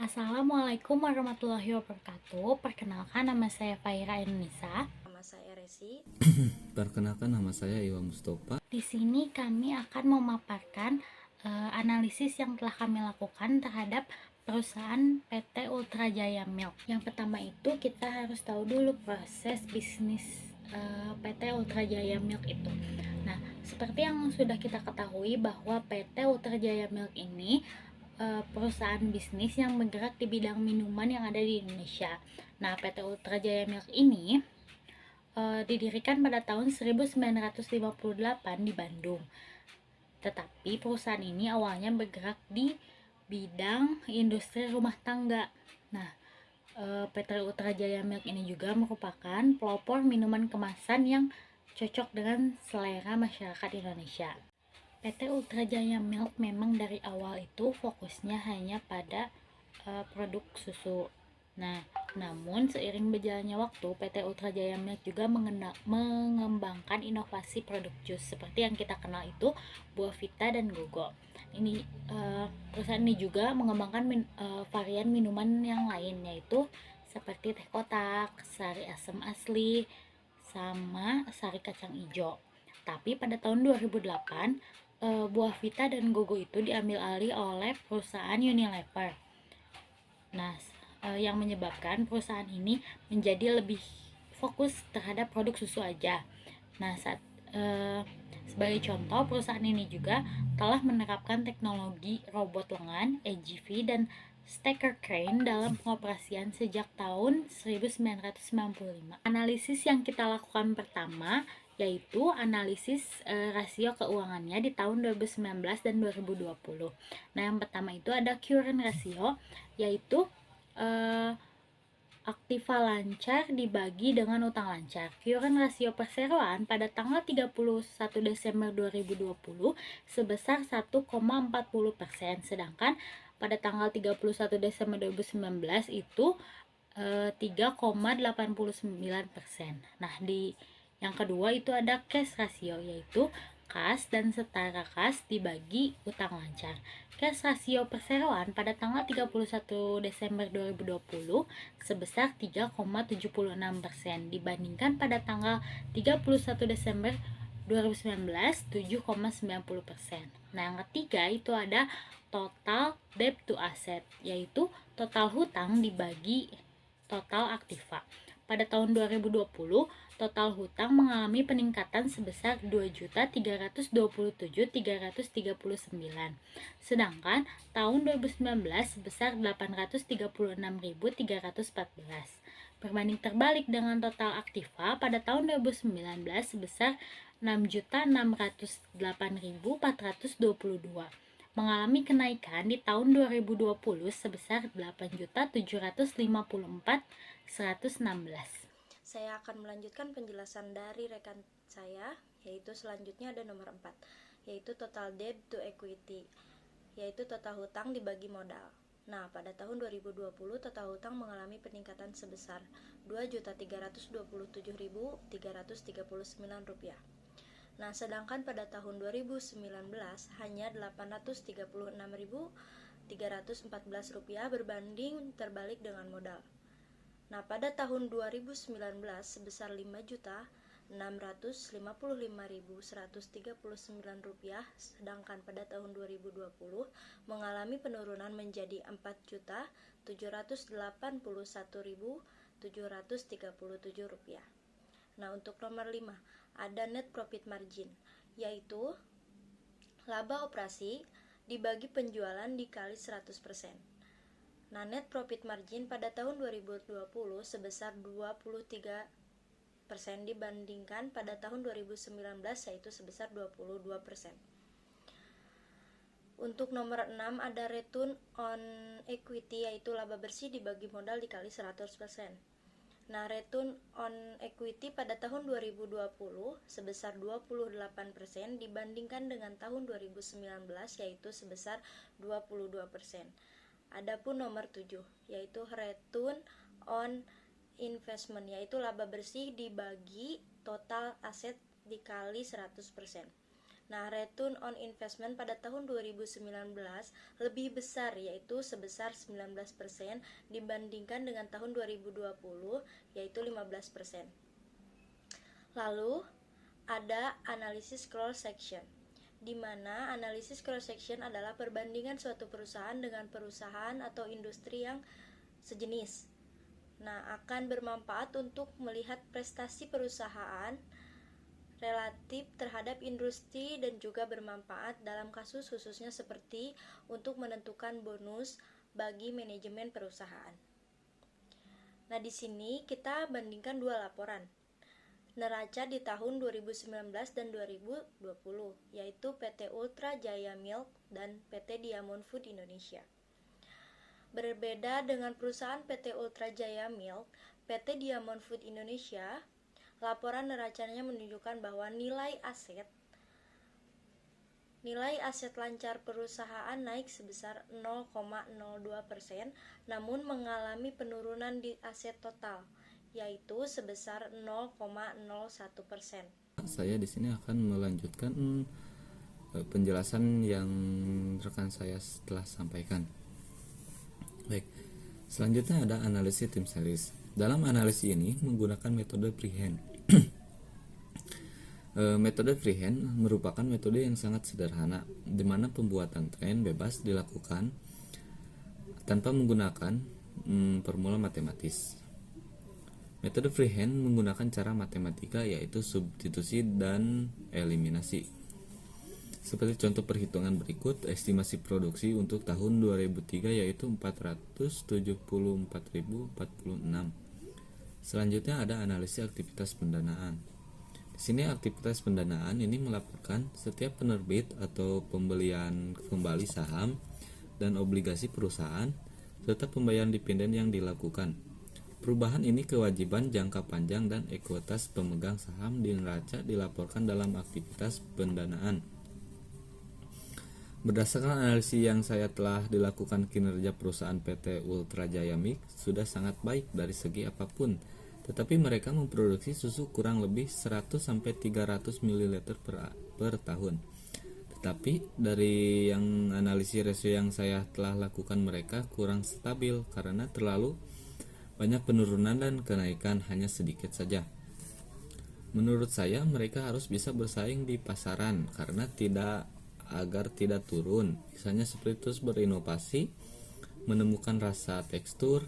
Assalamualaikum warahmatullahi wabarakatuh. Perkenalkan, nama saya Faira Indonesia. Nama saya Resi. Perkenalkan, nama saya Iwa Mustofa. Di sini kami akan memaparkan analisis yang telah kami lakukan terhadap perusahaan PT Ultra Jaya Milk. Yang pertama itu kita harus tahu dulu proses bisnis PT Ultra Jaya Milk itu. Nah, seperti yang sudah kita ketahui bahwa PT Ultra Jaya Milk ini perusahaan bisnis yang bergerak di bidang minuman yang ada di Indonesia. Nah, PT Ultra Jaya Milk ini didirikan pada tahun 1958 di Bandung. Tetapi perusahaan ini awalnya bergerak di bidang industri rumah tangga. Nah, PT Ultra Jaya Milk ini juga merupakan pelopor minuman kemasan yang cocok dengan selera masyarakat Indonesia. PT Ultra Jaya Milk memang dari awal itu fokusnya hanya pada produk susu. Nah, namun seiring berjalannya waktu, PT Ultra Jaya Milk juga mengembangkan inovasi produk jus seperti yang kita kenal itu Buahvita dan Gogo. Ini perusahaan ini juga mengembangkan varian minuman yang lain, yaitu seperti teh kotak, sari asam asli, sama sari kacang hijau. Tapi pada tahun 2008, Buahvita dan Gogo itu diambil alih oleh perusahaan Unilever. Nah, yang menyebabkan perusahaan ini menjadi lebih fokus terhadap produk susu aja. Nah, sebagai contoh, perusahaan ini juga telah menerapkan teknologi robot lengan, AGV, dan stacker crane dalam pengoperasian sejak tahun 1995. Analisis yang kita lakukan pertama yaitu analisis rasio keuangannya di tahun 2019 dan 2020. Nah, yang pertama itu ada current ratio, yaitu aktiva lancar dibagi dengan utang lancar. Current rasio perseroan pada tanggal 31 Desember 2020 sebesar 1,40%, sedangkan pada tanggal 31 Desember 2019 itu 3,89%. Nah, di yang kedua itu ada cash ratio, yaitu kas dan setara kas dibagi utang lancar. Cash rasio perseroan pada tanggal 31 Desember 2020 sebesar 3,76% dibandingkan pada tanggal 31 Desember 2019 7,90%. Nah, yang ketiga itu ada total debt to asset, yaitu total hutang dibagi total aktiva. Pada tahun 2020, total hutang mengalami peningkatan sebesar 2.327.339. Sedangkan tahun 2019 sebesar 836.314. Berbanding terbalik dengan total aktiva pada tahun 2019 sebesar 6.608.422, mengalami kenaikan di tahun 2020 sebesar 8.754.116. Saya akan melanjutkan penjelasan dari rekan saya, yaitu selanjutnya ada nomor 4, yaitu total debt to equity, yaitu total hutang dibagi modal. Nah, pada tahun 2020 total hutang mengalami peningkatan sebesar Rp2.327.339. Nah, sedangkan pada tahun 2019 hanya Rp836.314 berbanding terbalik dengan modal. Nah, pada tahun 2019 sebesar Rp5.655.139, sedangkan pada tahun 2020 mengalami penurunan menjadi Rp4.781.737. Nah, untuk nomor 5 ada net profit margin, yaitu laba operasi dibagi penjualan dikali 100%. Nah, net profit margin pada tahun 2020 sebesar 23% dibandingkan pada tahun 2019 yaitu sebesar 22%. Untuk nomor 6 ada return on equity, yaitu laba bersih dibagi modal dikali 100%. Nah, return on equity pada tahun 2020 sebesar 28% dibandingkan dengan tahun 2019 yaitu sebesar 22%. Adapun nomor 7 yaitu return on investment, yaitu laba bersih dibagi total aset dikali 100%. Nah, return on investment pada tahun 2019 lebih besar, yaitu sebesar 19% dibandingkan dengan tahun 2020, yaitu 15%. Lalu, ada analisis cross section, di mana analisis cross section adalah perbandingan suatu perusahaan dengan perusahaan atau industri yang sejenis. Nah, akan bermanfaat untuk melihat prestasi perusahaan relatif terhadap industri dan juga bermanfaat dalam kasus khususnya seperti untuk menentukan bonus bagi manajemen perusahaan. Nah, di sini kita bandingkan dua laporan neraca di tahun 2019 dan 2020, yaitu PT Ultra Jaya Milk dan PT Diamond Food Indonesia. Berbeda dengan perusahaan PT Ultra Jaya Milk, PT Diamond Food Indonesia, laporan neracanya menunjukkan bahwa nilai aset lancar perusahaan naik sebesar 0,02%, namun mengalami penurunan di aset total, yaitu sebesar 0,01%. Saya di sini akan melanjutkan penjelasan yang rekan saya telah sampaikan. Baik, selanjutnya ada analisis tim series. Dalam analisis ini menggunakan metode freehand. Metode freehand merupakan metode yang sangat sederhana, di mana pembuatan tren bebas dilakukan tanpa menggunakan formula matematis. Metode freehand menggunakan cara matematika, yaitu substitusi dan eliminasi. Seperti contoh perhitungan berikut, estimasi produksi untuk tahun 2003 yaitu 474.046. Selanjutnya ada analisis aktivitas pendanaan. Di sini aktivitas pendanaan ini melaporkan setiap penerbit atau pembelian kembali saham dan obligasi perusahaan serta pembayaran dividen yang dilakukan. Perubahan ini kewajiban jangka panjang dan ekuitas pemegang saham di neraca dilaporkan dalam aktivitas pendanaan. Berdasarkan analisis yang saya telah dilakukan, kinerja perusahaan PT Ultra Jaya Milk sudah sangat baik dari segi apapun, tetapi mereka memproduksi susu kurang lebih 100-300 ml per tahun. Tetapi dari yang analisis rasio yang saya telah lakukan, mereka kurang stabil karena terlalu banyak penurunan dan kenaikan hanya sedikit saja. Menurut saya mereka harus bisa bersaing di pasaran agar tidak turun. Misalnya seperti terus berinovasi, menemukan rasa tekstur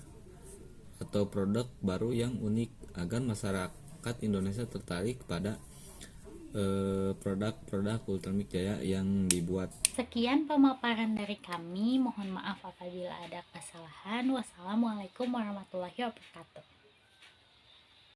atau produk baru yang unik agar masyarakat Indonesia tertarik pada produk-produk Ultramilk Jaya yang dibuat. Sekian pemaparan dari kami, mohon maaf apabila ada kesalahan. Wassalamualaikum warahmatullahi wabarakatuh.